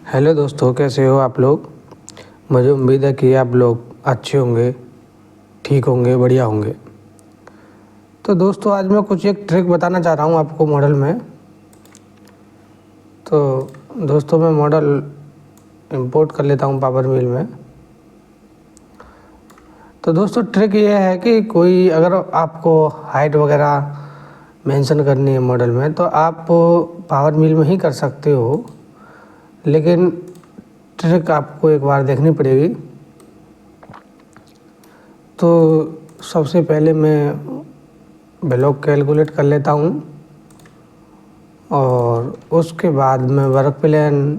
Hello दोस्तों, कैसे हो आप लोग। मुझे उम्मीद है कि आप लोग अच्छे होंगे, ठीक होंगे, बढ़िया होंगे। तो दोस्तों, आज मैं कुछ एक ट्रिक बताना चाह रहा हूँ आपको मॉडल में। तो दोस्तों, मैं मॉडल इंपोर्ट कर लेता हूँ पावर मिल में। तो दोस्तों, ट्रिक ये है कि कोई अगर आपको हाइट वगैरह मेंशन करनी है मॉडल में, तो आप पावर मिल में ही कर सकते हो, लेकिन ट्रिक आपको एक बार देखनी पड़ेगी। तो सबसे पहले मैं ब्लॉक कैलकुलेट कर लेता हूँ और उसके बाद मैं वर्क प्लान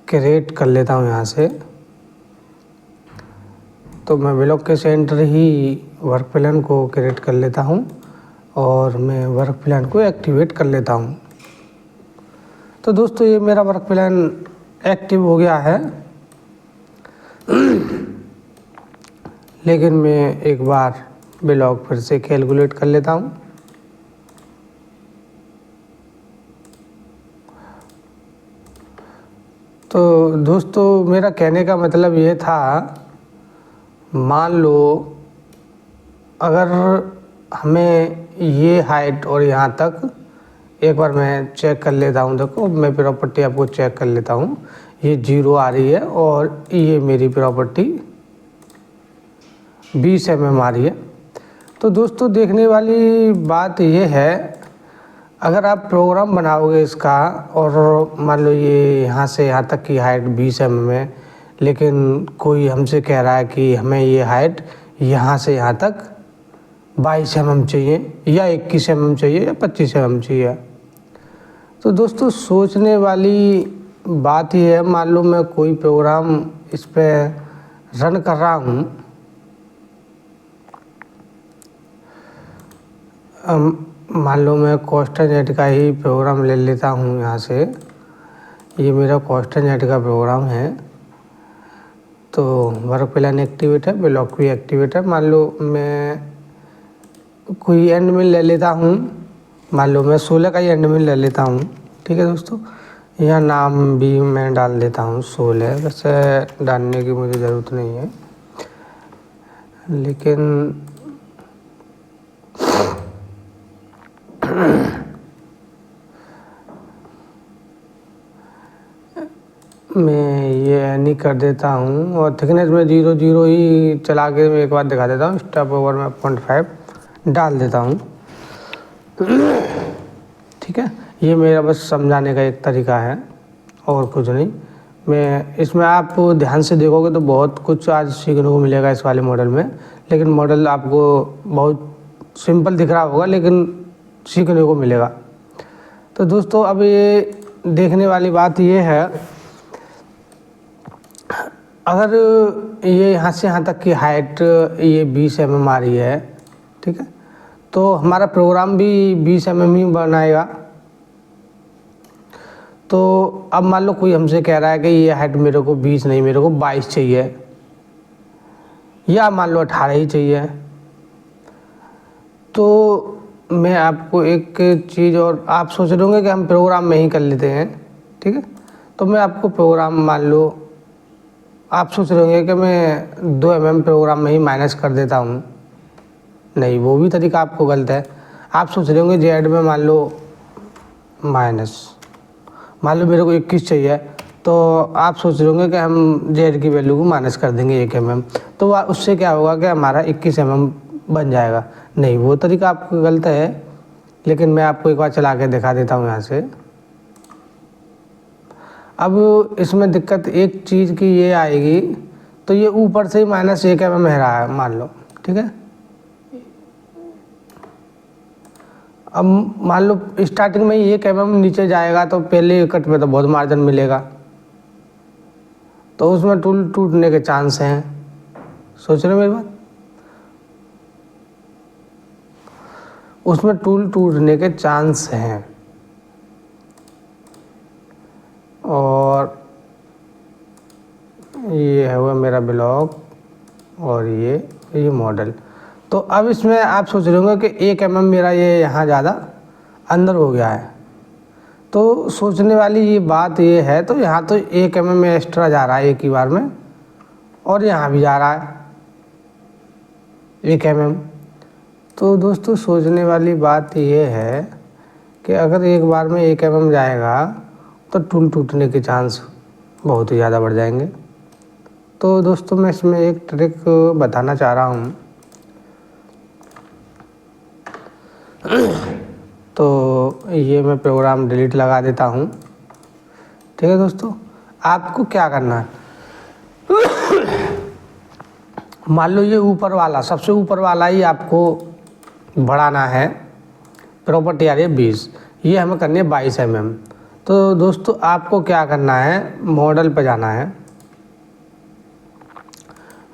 क्रिएट कर लेता हूँ यहाँ से। तो मैं ब्लॉक के सेंटर ही वर्क प्लान को क्रिएट कर लेता हूँ और मैं वर्क प्लान को एक्टिवेट कर लेता हूँ। तो दोस्तों, ये मेरा वर्क प्लान एक्टिव हो गया है। लेकिन मैं एक बार ब्लॉक फिर से कैलकुलेट कर लेता हूँ। तो दोस्तों, मेरा कहने का मतलब ये था, मान लो अगर हमें ये हाइट और यहाँ तक, एक बार मैं चेक कर लेता हूँ। देखो, मैं प्रॉपर्टी आपको चेक कर लेता हूँ। ये 0 आ रही है और ये मेरी प्रॉपर्टी 20 mm आ रही है। तो दोस्तों, देखने वाली बात ये है, अगर आप प्रोग्राम बनाओगे इसका और मान लो ये यहाँ से यहाँ तक की हाइट 20 mm है, लेकिन कोई हमसे कह रहा है कि हमें ये हाइट यहाँ से यहाँ तक 22 mm चाहिए या 21 mm चाहिए या 25 mm चाहिए। तो दोस्तों, सोचने वाली बात ये है, मान लो मैं कोई प्रोग्राम इस पर रन कर रहा हूँ। मान लो मैं कॉस्टनेट का ही प्रोग्राम ले लेता हूँ यहाँ से। ये मेरा कॉस्टनेट का प्रोग्राम है। तो वर्क प्लान एक्टिवेट है, ब्लॉक भी एक्टिवेट है। मान लो मैं कोई एंड मिल ले लेता हूँ। मान लो मैं 16 का ही एंड मिल ले लेता हूँ। ठीक है दोस्तों, यहाँ नाम भी मैं डाल देता हूँ 16। वैसे डालने की मुझे ज़रूरत नहीं है, लेकिन मैं ये नहीं कर देता हूँ और थिकनेस में 0 0 ही चला के मैं एक बार दिखा देता हूँ। स्टेप ओवर में 0.5 डाल देता हूँ। ठीक है, ये मेरा बस समझाने का एक तरीका है और कुछ नहीं। मैं इसमें आप ध्यान से देखोगे तो बहुत कुछ आज सीखने को मिलेगा इस वाले मॉडल में। लेकिन मॉडल आपको बहुत सिंपल दिख रहा होगा, लेकिन सीखने को मिलेगा। तो दोस्तों, अब ये देखने वाली बात ये है, अगर ये यहाँ से यहाँ तक की हाइट ये 20 mm आ रही है, ठीक है, तो हमारा प्रोग्राम भी 20 mm ही बनाएगा। तो अब मान लो कोई हमसे कह रहा है कि ये हाइट मेरे को 20 नहीं, मेरे को 22 चाहिए, या मान लो 18 ही चाहिए। तो मैं आपको एक चीज़, और आप सोच रहे होंगे कि हम प्रोग्राम में ही कर लेते हैं। ठीक है, तो मैं आपको प्रोग्राम, मान लो आप सोच रहे होंगे कि मैं 2 mm प्रोग्राम में ही माइनस कर देता हूँ। नहीं, वो भी तरीका आपको गलत है। आप सोच रहे होंगे जेड में मान लो माइनस, मान लो मेरे को 21 चाहिए, तो आप सोच रहे होंगे कि हम जेड की वैल्यू को माइनस कर देंगे 1 mm, तो उससे क्या होगा कि हमारा 21 mm बन जाएगा। नहीं, वो तरीका आपको गलत है। लेकिन मैं आपको एक बार चला के दिखा देता हूँ यहाँ से। अब इसमें दिक्कत एक चीज़ की ये आएगी, तो ये ऊपर से ही -1 mm है रहा है मान लो। ठीक है, अब मान लो स्टार्टिंग में ही 1 mm नीचे जाएगा, तो पहले कट में तो बहुत मार्जिन मिलेगा, तो उसमें टूल टूटने के चांस हैं। सोच रहे हो मेरी बात? उसमें टूल टूटने के चांस हैं। और ये है हुआ मेरा ब्लॉक और ये मॉडल। तो अब इसमें आप सोच रहे होंगे कि 1 mm मेरा ये यहाँ ज़्यादा अंदर हो गया है, तो सोचने वाली ये बात ये है, तो यहाँ तो 1 mm में एक्स्ट्रा जा रहा है एक ही बार में, और यहाँ भी जा रहा है 1 mm। तो दोस्तों सोचने वाली बात ये है कि अगर एक बार में 1 mm जाएगा तो टूल टूटने के चांस बहुत ही ज़्यादा बढ़ जाएंगे। तो दोस्तों मैं इसमें एक ट्रिक बताना चाह रहा हूँ। तो ये मैं प्रोग्राम डिलीट लगा देता हूँ। ठीक है दोस्तों, आपको क्या करना है, मान लो ये ऊपर वाला, सबसे ऊपर वाला ही आपको बढ़ाना है, प्रॉपर्टी आ रही है 20, ये हमें करनी है 22 mm। तो दोस्तों आपको क्या करना है, मॉडल पे जाना है।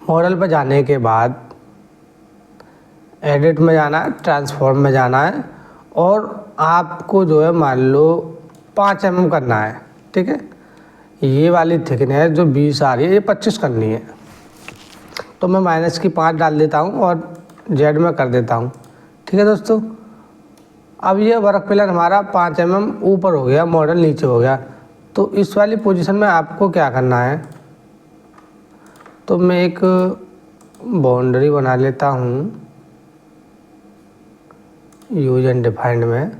मॉडल पे जाने के बाद एडिट में जाना है, ट्रांसफॉर्म में जाना है, और आपको जो है मान लो 5 mm करना है। ठीक है, ये वाली थिकनेस जो 20 आ रही है ये 25 करनी है। तो मैं -5 डाल देता हूँ और जेड में कर देता हूँ। ठीक है दोस्तों, अब ये वर्क पिलर हमारा 5 mm ऊपर हो गया, मॉडल नीचे हो गया। तो इस वाली पोजीशन में आपको क्या करना है, तो मैं एक बाउंड्री बना लेता हूँ यूज एंड डिफाइंड में।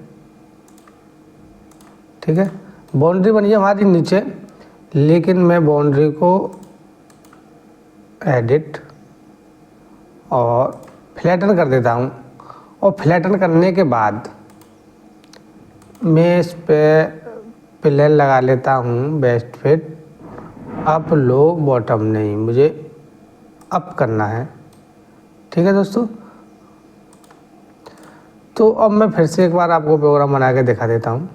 ठीक है, बाउंड्री बनी है हमारी नीचे, लेकिन मैं बाउंड्री को एडिट और फ्लैटन कर देता हूँ। और फ्लैटन करने के बाद मैं इस पे प्लेन लगा लेता हूँ बेस्ट फिट, अप लो बॉटम नहीं, मुझे अप करना है। ठीक है दोस्तों, तो अब मैं फिर से एक बार आपको प्रोग्राम बना के दिखा देता हूँ।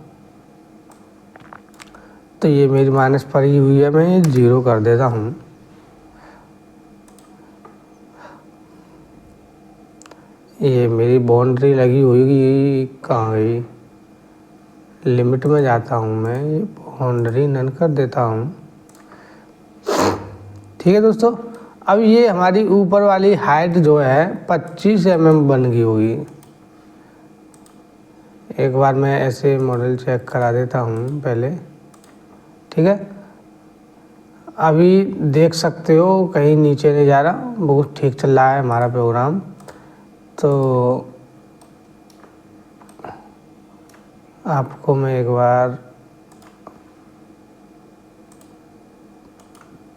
तो ये मेरी माइनस पड़ी हुई है, मैं ये 0 कर देता हूँ। ये मेरी बाउंड्री लगी हुई कहाँ गई, लिमिट में जाता हूँ मैं, ये बाउंड्री नन कर देता हूँ। ठीक है दोस्तों, अब ये हमारी ऊपर वाली हाइट जो है 25 mm बन गई होगी। एक बार मैं ऐसे मॉडल चेक करा देता हूँ पहले। ठीक है, अभी देख सकते हो कहीं नीचे नहीं जा रहा, बहुत ठीक चल रहा है हमारा प्रोग्राम। तो आपको मैं एक बार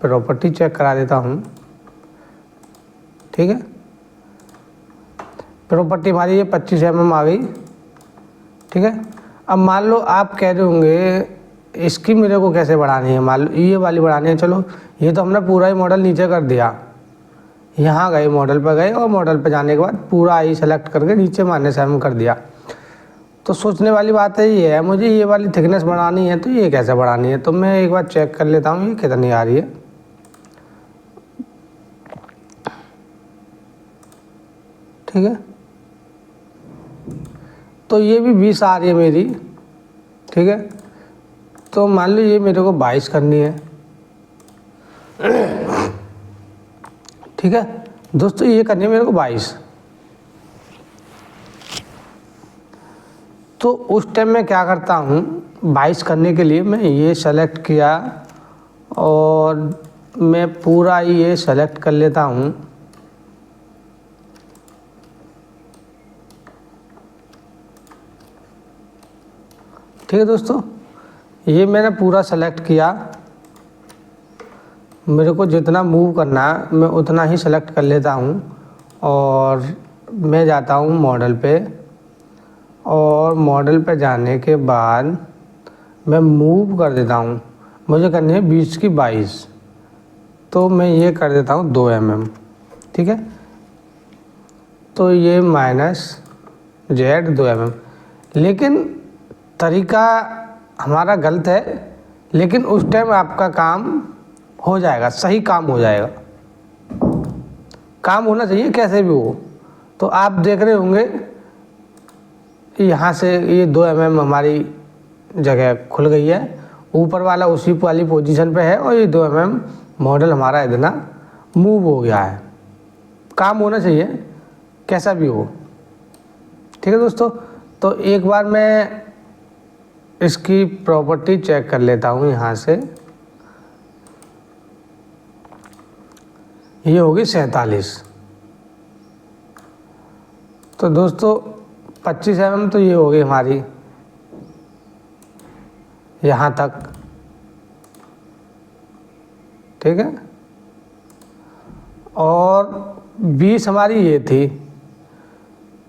प्रॉपर्टी चेक करा देता हूँ। ठीक है, प्रॉपर्टी हमारी ये 25 mm आ गई। ठीक है, अब मान लो आप कह रहे होंगे इसकी मेरे को कैसे बढ़ानी है, मान लो ये वाली बढ़ानी है। चलो ये तो हमने पूरा ही मॉडल नीचे कर दिया, यहाँ गए मॉडल पर गए और मॉडल पर जाने के बाद पूरा ही सेलेक्ट करके नीचे -7 कर दिया। तो सोचने वाली बात है ये है, मुझे ये वाली थिकनेस बढ़ानी है, तो ये कैसे बढ़ानी है। तो मैं एक बार चेक कर लेता हूँ ये कितनी आ रही है। ठीक है, तो ये भी 20 आ रही है मेरी। ठीक है, तो मान लो ये मेरे को 22 करनी है। ठीक है दोस्तों, ये करनी है मेरे को 22। तो उस टाइम मैं क्या करता हूँ, 22 करने के लिए मैं ये सेलेक्ट किया और मैं पूरा ये सेलेक्ट कर लेता हूँ। ठीक है दोस्तों, ये मैंने पूरा सेलेक्ट किया। मेरे को जितना मूव करना है मैं उतना ही सेलेक्ट कर लेता हूँ और मैं जाता हूँ मॉडल पे, और मॉडल पे जाने के बाद मैं मूव कर देता हूँ। मुझे करनी है 20 की 22, तो मैं ये कर देता हूँ 2 mm। ठीक है, तो ये -Z 2 mm। लेकिन तरीका हमारा गलत है, लेकिन उस टाइम आपका काम हो जाएगा, सही काम हो जाएगा। काम होना चाहिए कैसे भी हो। तो आप देख रहे होंगे यहाँ से ये 2 mm हमारी जगह खुल गई है, ऊपर वाला उसी वाली पोजीशन पे है, और ये 2 mm मॉडल हमारा इतना मूव हो गया है। काम होना चाहिए कैसा भी हो। ठीक है दोस्तों, तो एक बार मैं इसकी प्रॉपर्टी चेक कर लेता हूँ यहाँ से। ये होगी 47। तो दोस्तों 25 mm तो ये होगी हमारी यहाँ तक, ठीक है। और 20 हमारी ये थी,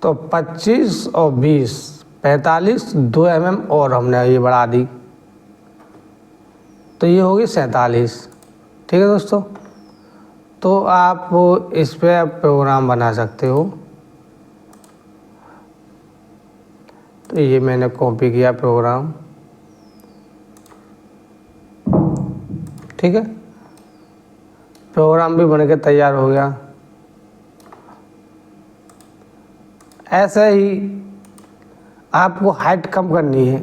तो 25 और 20 45, 2 mm और हमने ये बढ़ा दी, तो ये होगी 47, ठीक है दोस्तों। तो आप इस पे प्रोग्राम बना सकते हो। तो ये मैंने कॉपी किया प्रोग्राम, ठीक है। प्रोग्राम भी बन के तैयार हो गया। ऐसे ही आपको हाइट कम करनी है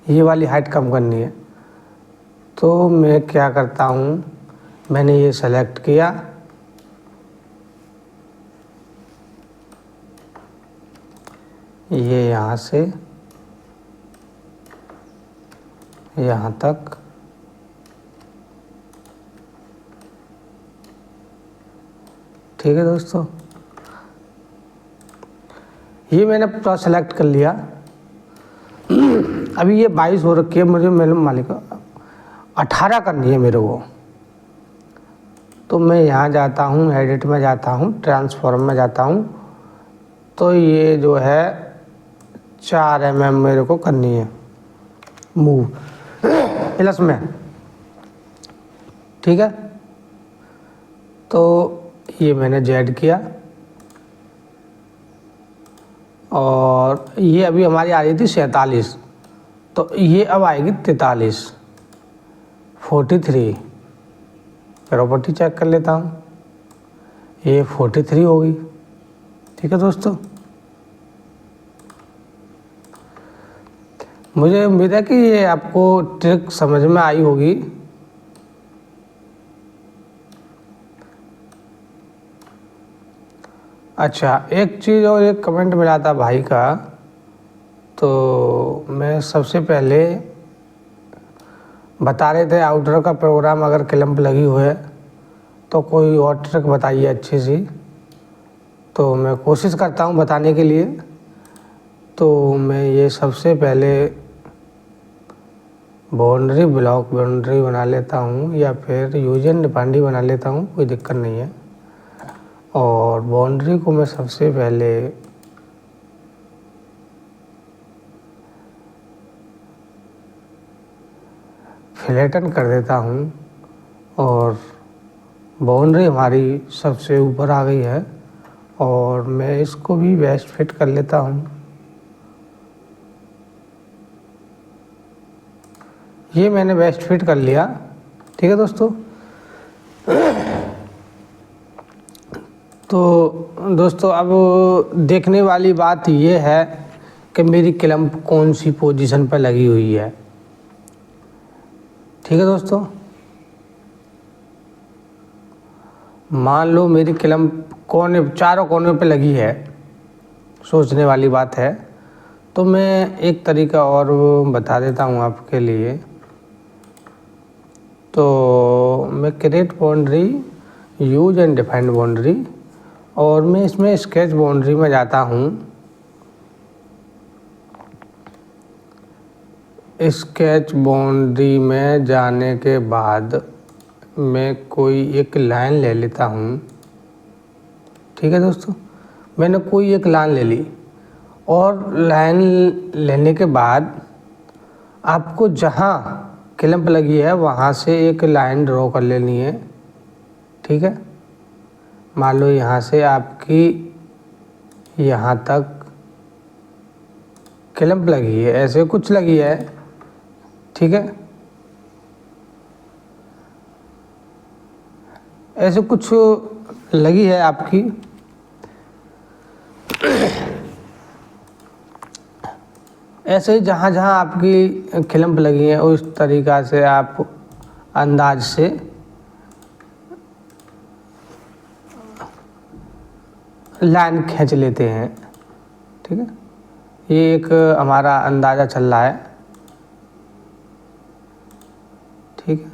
ये वाली हाइट कम करनी है। तो मैं क्या करता हूँ, मैंने ये सेलेक्ट किया, ये यहाँ से यहाँ तक, ठीक है दोस्तों। ये मैंने पूरा सेलेक्ट कर लिया। अभी ये 22 हो रखी है, मुझे मेरे मालिक 18 करनी है मेरे को। तो मैं यहाँ जाता हूँ, एडिट में जाता हूँ, ट्रांसफॉर्म में जाता हूँ। तो ये जो है 4 mm मेरे को करनी है मूव प्लस में, ठीक है। तो ये मैंने जेड किया, और ये अभी हमारी आ रही थी 47, तो ये अब आएगी 43, 43। प्रॉपर्टी चेक कर लेता हूँ, ये 43 होगी, ठीक है दोस्तों। मुझे उम्मीद है कि ये आपको ट्रिक समझ में आई होगी। अच्छा, एक चीज़ और, एक कमेंट मिला था भाई का, तो मैं सबसे पहले बता रहे थे आउटर का प्रोग्राम अगर क्लैंप लगी हुई है तो कोई और ट्रिक बताइए अच्छी सी। तो मैं कोशिश करता हूँ बताने के लिए। तो मैं ये सबसे पहले बाउंड्री ब्लॉक बाउंड्री बना लेता हूँ, या फिर यूज एंड डिफाइंड बना लेता हूँ, कोई दिक्कत नहीं है। और बाउंड्री को मैं सबसे पहले फ्लैटन कर देता हूँ, और बाउंड्री हमारी सबसे ऊपर आ गई है, और मैं इसको भी बेस्ट फिट कर लेता हूँ। ये मैंने बेस्ट फिट कर लिया, ठीक है दोस्तों। तो दोस्तों अब देखने वाली बात ये है कि मेरी क्लैंप कौन सी पोजीशन पर लगी हुई है, ठीक है दोस्तों। मान लो मेरी क्लैंप चारों कोने पे लगी है, सोचने वाली बात है। तो मैं एक तरीका और बता देता हूँ आपके लिए। तो मैं create boundary, use and defined boundary, और मैं इसमें स्केच बाउंड्री में जाता हूँ। स्केच बाउंड्री में जाने के बाद मैं कोई एक लाइन ले लेता हूँ, ठीक है दोस्तों। मैंने कोई एक लाइन ले ली, और लाइन लेने के बाद आपको जहाँ क्लैंप लगी है वहाँ से एक लाइन ड्रॉ कर लेनी है, ठीक है। मान लो यहाँ से आपकी यहाँ तक क्लैंप लगी है, ऐसे कुछ लगी है, ठीक है। ऐसे कुछ लगी है आपकी। ऐसे ही जहाँ जहाँ आपकी क्लैंप लगी है उस तरीक़ा से आप अंदाज से लाइन खींच लेते हैं, ठीक है। ये एक हमारा अंदाज़ा चल रहा है, ठीक है।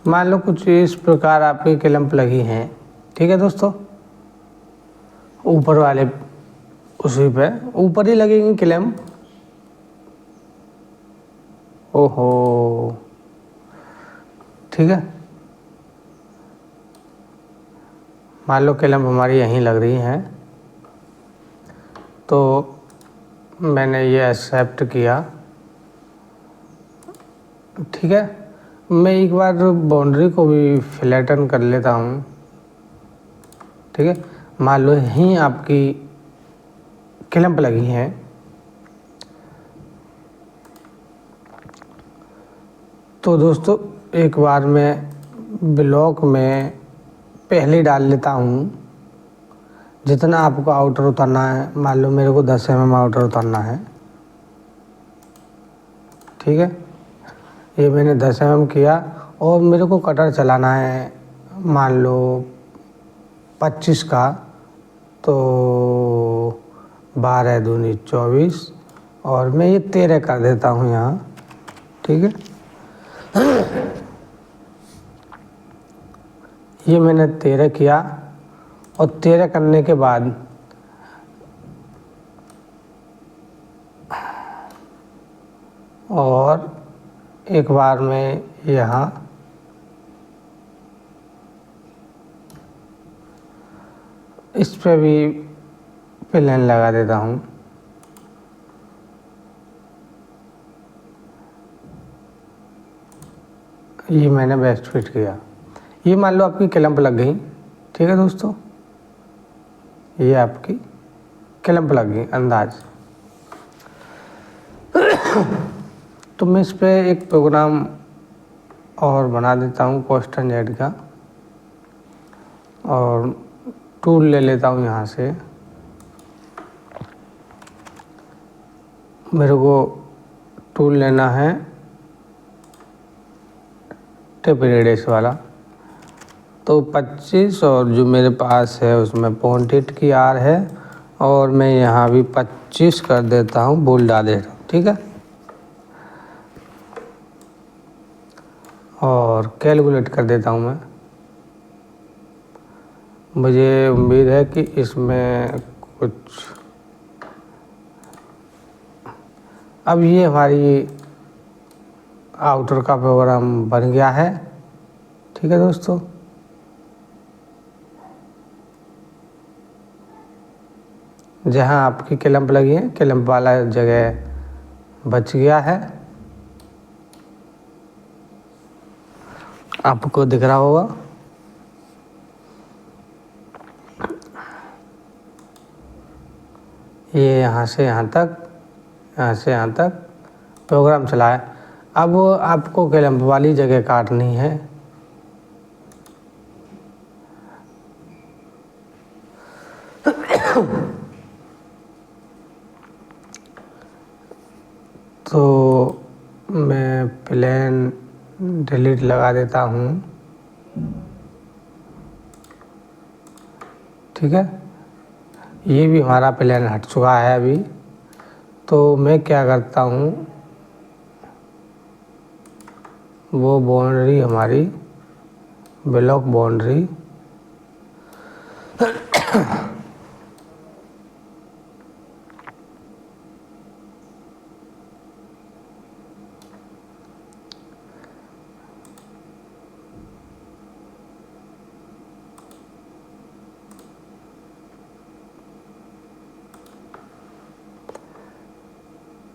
मान लो कुछ इस प्रकार आपकी क्लैंप लगी हैं, ठीक है दोस्तों। ऊपर वाले उसी पे ऊपर ही लगेंगी क्लैंप। ओहो, ठीक है। मान लो क्लैंप हमारी यहीं लग रही हैं, तो मैंने ये एक्सेप्ट किया, ठीक है। मैं एक बार बाउंड्री को भी फ्लैटन कर लेता हूँ, ठीक है। मान लो यहीं आपकी क्लैंप लगी हैं, तो दोस्तों एक बार मैं ब्लॉक में पहले डाल लेता हूँ जितना आपको आउटर उतारना है। मान लो मेरे को 10 mm आउटर उतारना है, ठीक है। ये मैंने 10 mm किया और मेरे को कटर चलाना है मान लो 25 का, तो 12 दूनी 24 और मैं ये 13 कर देता हूँ यहाँ, ठीक है। ये मैंने 13 किया और 13 करने के बाद और एक बार मैं यहाँ इस पे भी प्लेन लगा देता हूँ, ये मैंने बेस्ट फिट किया। ये मान लो आपकी क्लैंप लग गई, ठीक है दोस्तों। ये आपकी क्लैंप लग गई अंदाज। तो मैं इस पे एक प्रोग्राम और बना देता हूँ कोस्टन जेड का, और टूल ले लेता हूँ यहाँ से। मेरे को टूल लेना है टिप रेडियस वाला, तो 25 और जो मेरे पास है उसमें 0.8 की आर है, और मैं यहाँ भी 25 कर देता हूँ, बोल डाल देता हूँ, ठीक है। और कैलकुलेट कर देता हूँ मैं। मुझे उम्मीद है कि इसमें कुछ, अब ये हमारी आउटर का प्रोग्राम बन गया है, ठीक है दोस्तों। जहाँ आपकी क्लैंप लगी है, क्लैंप वाला जगह बच गया है, आपको दिख रहा होगा। ये यहाँ से यहाँ तक, यहाँ से यहाँ तक प्रोग्राम चला है। अब आपको क्लैंप वाली जगह काटनी है, तो मैं प्लेन डिलीट लगा देता हूँ, ठीक है। ये भी हमारा प्लेन हट चुका है अभी। तो मैं क्या करता हूँ, वो बाउंड्री हमारी ब्लॉक बाउंड्री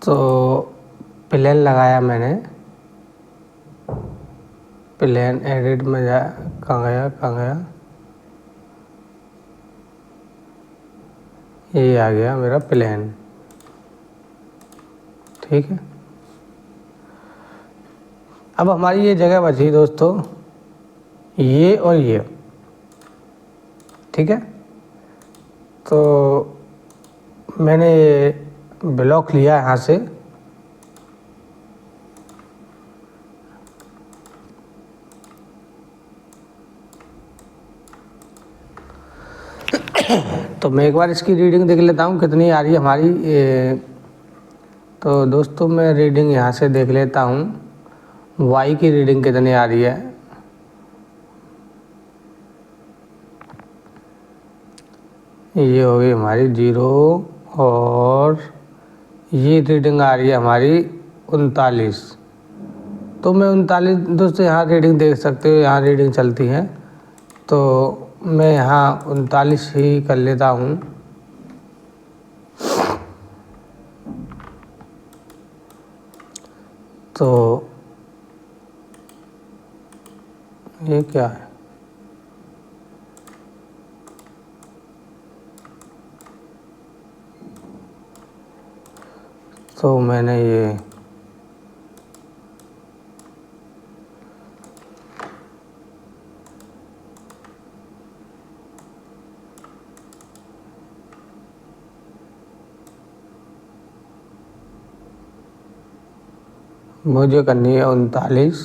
तो प्लेन लगाया मैंने, प्लेन एडिट में जा, कहाँ गया, ये आ गया मेरा प्लेन, ठीक है। अब हमारी ये जगह बची दोस्तों, ये और ये, ठीक है। तो मैंने ब्लॉक लिया यहाँ से, तो मैं एक बार इसकी रीडिंग देख लेता हूँ कितनी आ रही है हमारी। तो दोस्तों मैं रीडिंग यहाँ से देख लेता हूँ वाई की रीडिंग कितनी आ रही है। ये हो गई हमारी 0 और ये रीडिंग आ रही है हमारी 39। तो मैं 39 दोस्तों यहाँ रीडिंग देख सकते हो, यहाँ रीडिंग चलती है। तो मैं यहाँ 39 ही कर लेता हूँ। तो ये क्या है? तो मैंने ये मुझे करनी है 39।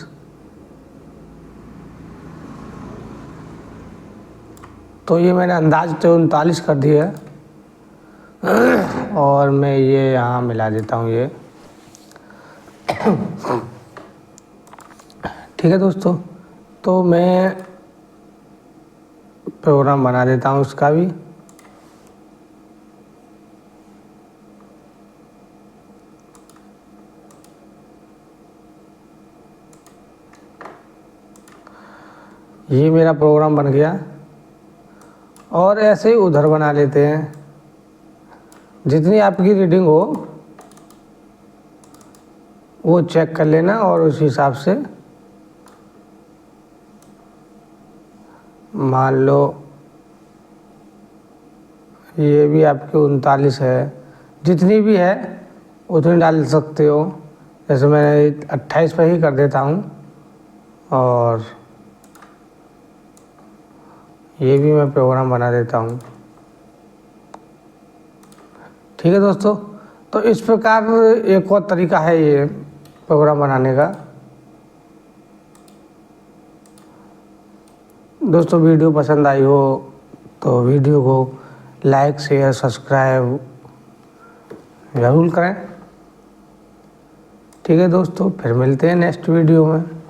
तो ये मैंने अंदाज से 39 कर दिया है। और मैं ये यहाँ मिला देता हूँ ये। ठीक है दोस्तों, तो मैं प्रोग्राम बना देता हूँ उसका भी। ये मेरा प्रोग्राम बन गया। और ऐसे ही उधर बना लेते हैं, जितनी आपकी रीडिंग हो वो चेक कर लेना और उस हिसाब से मान लो ये भी आपकी 39 है। जितनी भी है उतनी डाल सकते हो। जैसे मैंने 28 पर ही कर देता हूँ। और ये भी मैं प्रोग्राम बना देता हूँ। ठीक है दोस्तों, तो इस प्रकार एक और तरीका है ये प्रोग्राम बनाने का। दोस्तों वीडियो पसंद आई हो तो वीडियो को लाइक शेयर सब्सक्राइब ज़रूर करें। ठीक है दोस्तों, फिर मिलते हैं नेक्स्ट वीडियो में।